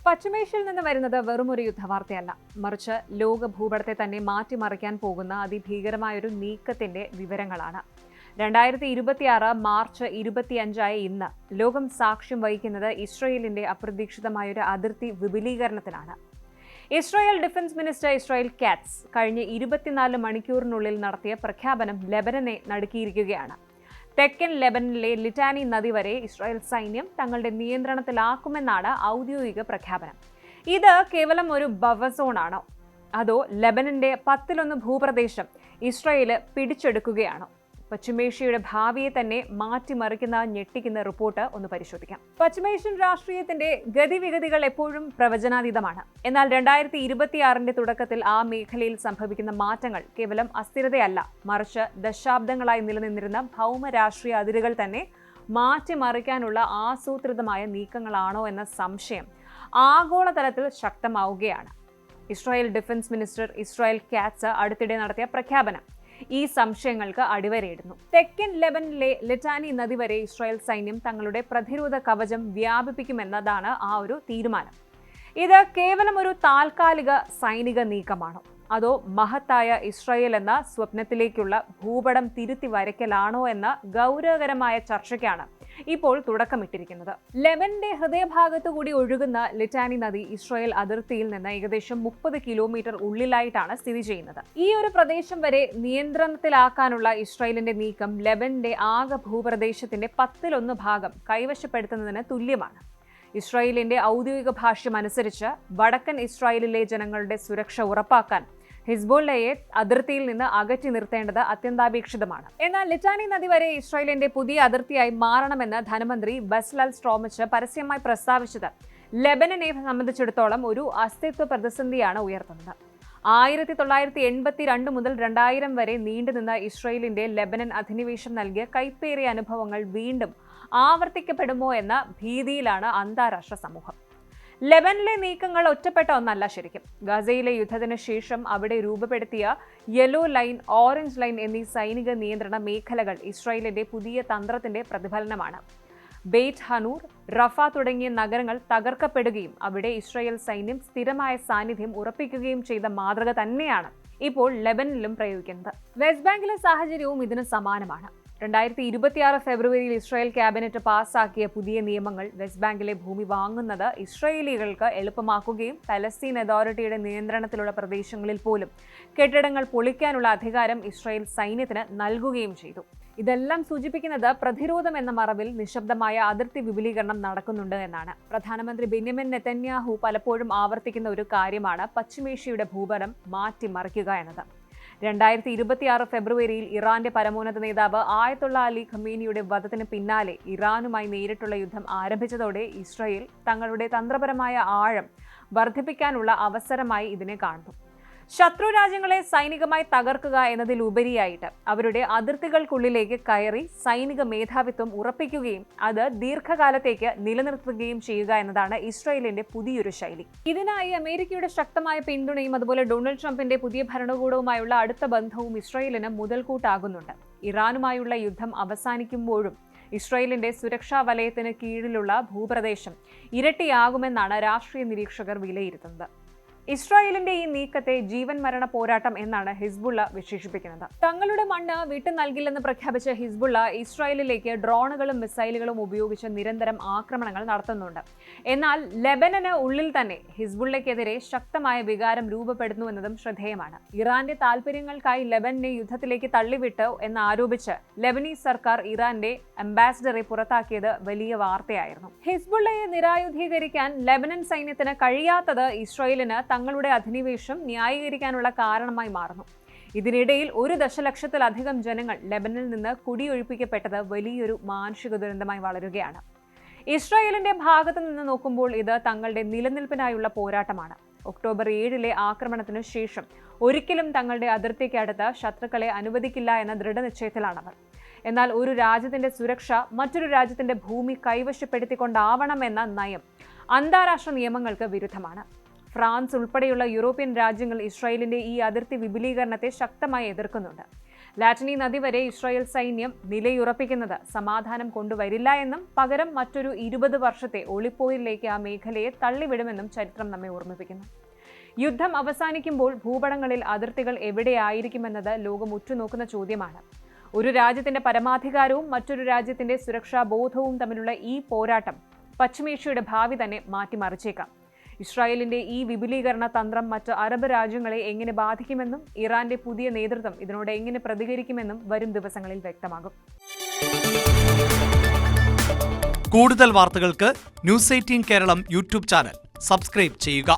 പശ്ചിമേഷ്യയിൽ നിന്ന് വരുന്നത് വെറുമൊരു യുദ്ധവാർത്തയല്ല, മറിച്ച് ലോക ഭൂപടത്തെ തന്നെ മാറ്റിമറിക്കാൻ പോകുന്ന അതിഭീകരമായൊരു നീക്കത്തിന്റെ വിവരങ്ങളാണ്. 2026 മാർച്ച് 25 ഇന്ന് ലോകം സാക്ഷ്യം വഹിക്കുന്നത് ഇസ്രയേലിന്റെ അപ്രതീക്ഷിതമായൊരു അതിർത്തി വിപുലീകരണത്തിനാണ്. Israel defence minister Israel Katz കഴിഞ്ഞ 24 മണിക്കൂറിനുള്ളിൽ നടത്തിയ പ്രഖ്യാപനം ലെബനനെ നടുക്കിയിരിക്കുകയാണ്. തെക്കൻ ലെബനനിലെ ലിറ്റാനി നദി വരെ ഇസ്രായേൽ സൈന്യം തങ്ങളുടെ നിയന്ത്രണത്തിലാക്കുമെന്നാണ് ഔദ്യോഗിക പ്രഖ്യാപനം. ഇത് കേവലം ഒരു ബഫർ സോണാണോ, അതോ ലെബനന്റെ 10-1 ഭൂപ്രദേശം ഇസ്രായേൽ പിടിച്ചെടുക്കുകയാണോ? പശ്ചിമേഷ്യയുടെ ഭാവിയെ തന്നെ മാറ്റിമറിക്കുന്ന ഞെട്ടിക്കുന്ന റിപ്പോർട്ട് ഒന്ന് പരിശോധിക്കാം. പശ്ചിമേഷ്യൻ രാഷ്ട്രീയത്തിന്റെ ഗതിവിഗതികൾ എപ്പോഴും പ്രവചനാതീതമാണ്. എന്നാൽ 2026 തുടക്കത്തിൽ ആ മേഖലയിൽ സംഭവിക്കുന്ന മാറ്റങ്ങൾ കേവലം അസ്ഥിരതയല്ല, മറിച്ച് ദശാബ്ദങ്ങളായി നിലനിന്നിരുന്ന ഭൗമ രാഷ്ട്രീയ അതിരുകൾ തന്നെ മാറ്റിമറിക്കാനുള്ള ആസൂത്രിതമായ നീക്കങ്ങളാണോ എന്ന സംശയം ആഗോളതലത്തിൽ ശക്തമാവുകയാണ്. Israel defence minister Israel Katz അടുത്തിടെ നടത്തിയ പ്രഖ്യാപനം ഈ സംശയങ്ങൾക്ക് അടിവരയിടുന്നു. തെക്കൻ ലെബനനിലെ ലിറ്റാനി നദി വരെ ഇസ്രായേൽ സൈന്യം തങ്ങളുടെ പ്രതിരോധ കവചം വ്യാപിപ്പിക്കുമെന്നതാണ് ആ ഒരു തീരുമാനം. ഇത് കേവലം ഒരു താൽക്കാലിക സൈനിക നീക്കമാണോ, അതോ മഹത്തായ ഇസ്രായേൽ എന്ന സ്വപ്നത്തിലേക്കുള്ള ഭൂപടം തിരുത്തി വരയ്ക്കലാണോ എന്ന ഗൗരവകരമായ ചർച്ചയ്ക്കാണ് ഇപ്പോൾ തുടക്കമിട്ടിരിക്കുന്നത്. ലെബനന്റെ ഹൃദയഭാഗത്തുകൂടി ഒഴുകുന്ന ലിറ്റാനി നദി ഇസ്രായേൽ അതിർത്തിയിൽ നിന്ന് ഏകദേശം 30 കിലോമീറ്റർ ഉള്ളിലായിട്ടാണ് സ്ഥിതി ചെയ്യുന്നത്. ഈ ഒരു പ്രദേശം വരെ നിയന്ത്രണത്തിലാക്കാനുള്ള ഇസ്രായേലിന്റെ നീക്കം ലെബനന്റെ ആകെ ഭൂപ്രദേശത്തിന്റെ 10-1 ഭാഗം കൈവശപ്പെടുത്തുന്നതിന് തുല്യമാണ്. ഇസ്രായേലിന്റെ ഔദ്യോഗിക ഭാഷ്യം അനുസരിച്ച് വടക്കൻ ഇസ്രായേലിലെ ജനങ്ങളുടെ സുരക്ഷ ഉറപ്പാക്കാൻ ഹിസ്ബുള്ളയെ അതിർത്തിയിൽ നിന്ന് അകറ്റി നിർത്തേണ്ടത് അത്യന്താപേക്ഷിതമാണ്. എന്നാൽ ലിറ്റാനി നദി വരെ ഇസ്രായേലിന്റെ പുതിയ അതിർത്തിയായി മാറണമെന്ന് ധനമന്ത്രി ബസ്ലാൽ സ്ട്രോമിച്ച് പരസ്യമായി പ്രസ്താവിച്ചത് ലെബനനെ സംബന്ധിച്ചിടത്തോളം ഒരു അസ്തിത്വ പ്രതിസന്ധിയാണ് ഉയർത്തുന്നത്. 1982 മുതൽ 2000 വരെ നീണ്ടുനിന്ന ഇസ്രായേലിന്റെ ലെബനൻ അധിനിവേശം നൽകിയ കൈപ്പേറിയ അനുഭവങ്ങൾ വീണ്ടും ആവർത്തിക്കപ്പെടുമോ എന്ന ഭീതിയിലാണ് അന്താരാഷ്ട്ര സമൂഹം. ലെബനിലെ നീക്കങ്ങൾ ഒറ്റപ്പെട്ട ഒന്നല്ല ശരിക്കും. ഗസയിലെ യുദ്ധത്തിന് ശേഷം അവിടെ രൂപപ്പെടുത്തിയ യെല്ലോ ലൈൻ, ഓറഞ്ച് ലൈൻ എന്നീ സൈനിക നിയന്ത്രണ മേഖലകൾ ഇസ്രായേലിന്റെ പുതിയ തന്ത്രത്തിന്റെ പ്രതിഫലനമാണ്. ബെയ്റ്റ് ഹനൂർ, റഫ തുടങ്ങിയ നഗരങ്ങൾ തകർക്കപ്പെടുകയും അവിടെ ഇസ്രായേൽ സൈന്യം സ്ഥിരമായ സാന്നിധ്യം ഉറപ്പിക്കുകയും ചെയ്ത മാതൃക തന്നെയാണ് ഇപ്പോൾ ലെബനിലും പ്രയോഗിക്കുന്നത്. വെസ്റ്റ് ബാങ്കിലെ സാഹചര്യവും ഇതിന് സമാനമാണ്. 2026 ഫെബ്രുവരിയിൽ ഇസ്രായേൽ ക്യാബിനറ്റ് പാസ്സാക്കിയ പുതിയ നിയമങ്ങൾ വെസ്റ്റ് ബാങ്കിലെ ഭൂമി വാങ്ങുന്നത് ഇസ്രായേലികൾക്ക് എളുപ്പമാക്കുകയും പലസ്തീൻ അതോറിറ്റിയുടെ നിയന്ത്രണത്തിലുള്ള പ്രദേശങ്ങളിൽ പോലും കെട്ടിടങ്ങൾ പൊളിക്കാനുള്ള അധികാരം ഇസ്രായേൽ സൈന്യത്തിന് നൽകുകയും ചെയ്തു. ഇതെല്ലാം സൂചിപ്പിക്കുന്നത് പ്രതിരോധം എന്ന മറവിൽ നിശബ്ദമായ അതിർത്തി വിപുലീകരണം നടക്കുന്നുണ്ട് എന്നാണ്. പ്രധാനമന്ത്രി ബെന്യാമിൻ നെതന്യാഹു പലപ്പോഴും ആവർത്തിക്കുന്ന ഒരു കാര്യമാണ് പശ്ചിമേഷ്യയുടെ ഭൂപടം മാറ്റിമറിക്കുക എന്നത്. 2026 ഫെബ്രുവരിയിൽ ഇറാന്റെ പരമോന്നത നേതാവ് ആയത്തുള്ള അലി ഖമേനിയുടെ വധത്തിന് പിന്നാലെ ഇറാനുമായി നേരിട്ടുള്ള യുദ്ധം ആരംഭിച്ചതോടെ ഇസ്രായേൽ തങ്ങളുടെ തന്ത്രപരമായ ആഴം വർദ്ധിപ്പിക്കാനുള്ള അവസരമായി ഇതിനെ കാണുന്നു. ശത്രു രാജ്യങ്ങളെ സൈനികമായി തകർക്കുക എന്നതിലുപരിയായിട്ട് അവരുടെ അതിർത്തികൾക്കുള്ളിലേക്ക് കയറി സൈനിക മേധാവിത്വം ഉറപ്പിക്കുകയും അത് ദീർഘകാലത്തേക്ക് നിലനിർത്തുകയും ചെയ്യുക എന്നതാണ് ഇസ്രായേലിന്റെ പുതിയൊരു ശൈലി. ഇതിനായി അമേരിക്കയുടെ ശക്തമായ പിന്തുണയും അതുപോലെ ഡൊണാൾഡ് ട്രംപിന്റെ പുതിയ ഭരണകൂടവുമായുള്ള അടുത്ത ബന്ധവും ഇസ്രായേലിന് മുതൽക്കൂട്ടാകുന്നുണ്ട്. ഇറാനുമായുള്ള യുദ്ധം അവസാനിക്കുമ്പോഴും ഇസ്രായേലിന്റെ സുരക്ഷാ വലയത്തിന് കീഴിലുള്ള ഭൂപ്രദേശം ഇരട്ടിയാകുമെന്നാണ് രാഷ്ട്രീയ നിരീക്ഷകർ വിലയിരുത്തുന്നത്. ഇസ്രായേലിന്റെ ഈ നീക്കത്തെ ജീവൻ മരണ പോരാട്ടം എന്നാണ് ഹിസ്ബുള്ള വിശേഷിപ്പിക്കുന്നത്. തങ്ങളുടെ മണ്ണ് വിട്ടു നൽകില്ലെന്ന് പ്രഖ്യാപിച്ച ഹിസ്ബുള്ള ഇസ്രായേലിലേക്ക് ഡ്രോണുകളും മിസൈലുകളും ഉപയോഗിച്ച് നിരന്തരം ആക്രമണങ്ങൾ നടത്തുന്നുണ്ട്. എന്നാൽ ലെബനന് ഉള്ളിൽ തന്നെ ഹിസ്ബുള്ളയ്ക്കെതിരെ ശക്തമായ വികാരം രൂപപ്പെടുന്നു ശ്രദ്ധേയമാണ്. ഇറാന്റെ താൽപര്യങ്ങൾക്കായി ലെബനനെ യുദ്ധത്തിലേക്ക് തള്ളിവിട്ടു എന്നാരോപിച്ച് ലെബനീസ് സർക്കാർ ഇറാന്റെ അംബാസിഡറെ പുറത്താക്കിയത് വലിയ വാർത്തയായിരുന്നു. ഹിസ്ബുള്ളയെ നിരായുധീകരിക്കാൻ ലെബനൻ സൈന്യത്തിന് കഴിയാത്തത് ഇസ്രായേലിന് തങ്ങളുടെ അധിനിവേശം ന്യായീകരിക്കാനുള്ള കാരണമായി മാറുന്നു. ഇതിനിടയിൽ 1 ദശലക്ഷത്തിലധികം ജനങ്ങൾ ലെബനിൽ നിന്ന് കുടിയൊഴിപ്പിക്കപ്പെട്ടത് വലിയൊരു മാനുഷിക ദുരന്തമായി വളരുകയാണ്. ഇസ്രായേലിന്റെ ഭാഗത്തു നിന്ന് നോക്കുമ്പോൾ ഇത് തങ്ങളുടെ നിലനിൽപ്പിനായുള്ള പോരാട്ടമാണ്. ഒക്ടോബർ 7 ആക്രമണത്തിന് ശേഷം ഒരിക്കലും തങ്ങളുടെ അതിർത്തിക്കടുത്ത് ശത്രുക്കളെ അനുവദിക്കില്ല എന്ന ദൃഢനിശ്ചയത്തിലാണവർ. എന്നാൽ ഒരു രാജ്യത്തിന്റെ സുരക്ഷ മറ്റൊരു രാജ്യത്തിന്റെ ഭൂമി കൈവശപ്പെടുത്തിക്കൊണ്ടാവണമെന്ന നയം അന്താരാഷ്ട്ര നിയമങ്ങൾക്ക് വിരുദ്ധമാണ്. ഫ്രാൻസ് ഉൾപ്പെടെയുള്ള യൂറോപ്യൻ രാജ്യങ്ങൾ ഇസ്രായേലിന്റെ ഈ അതിർത്തി വിപുലീകരണത്തെ ശക്തമായി എതിർക്കുന്നുണ്ട്. ലാറ്റിനി നദി വരെ ഇസ്രായേൽ സൈന്യം നിലയുറപ്പിക്കുന്നത് സമാധാനം കൊണ്ടുവരില്ല എന്നും പകരം മറ്റൊരു 20 വർഷത്തെ ഒളിപ്പോരിലേക്ക് ആ മേഖലയെ തള്ളിവിടുമെന്നും ചരിത്രം നമ്മെ ഓർമ്മിപ്പിക്കുന്നു. യുദ്ധം അവസാനിക്കുമ്പോൾ ഭൂപടങ്ങളിൽ അതിർത്തികൾ എവിടെയായിരിക്കുമെന്നത് ലോകം ഉറ്റുനോക്കുന്ന ചോദ്യമാണ്. ഒരു രാജ്യത്തിന്റെ പരമാധികാരവും മറ്റൊരു രാജ്യത്തിന്റെ സുരക്ഷാ ബോധവും തമ്മിലുള്ള ഈ പോരാട്ടം പശ്ചിമേഷ്യയുടെ ഭാവി തന്നെ മാറ്റിമറിച്ചേക്കാം. ഇസ്രായേലിന്റെ ഈ വിപുലീകരണ തന്ത്രം മറ്റ് അറബ് രാജ്യങ്ങളെ എങ്ങനെ ബാധിക്കുമെന്നും ഇറാന്റെ പുതിയ നേതൃത്വം ഇതിനോട് എങ്ങനെ പ്രതികരിക്കുമെന്നും വരും ദിവസങ്ങളിൽ വ്യക്തമാകും. കൂടുതൽ വാർത്തകൾക്ക് News 18 Keralam YouTube channel subscribe ചെയ്യുക.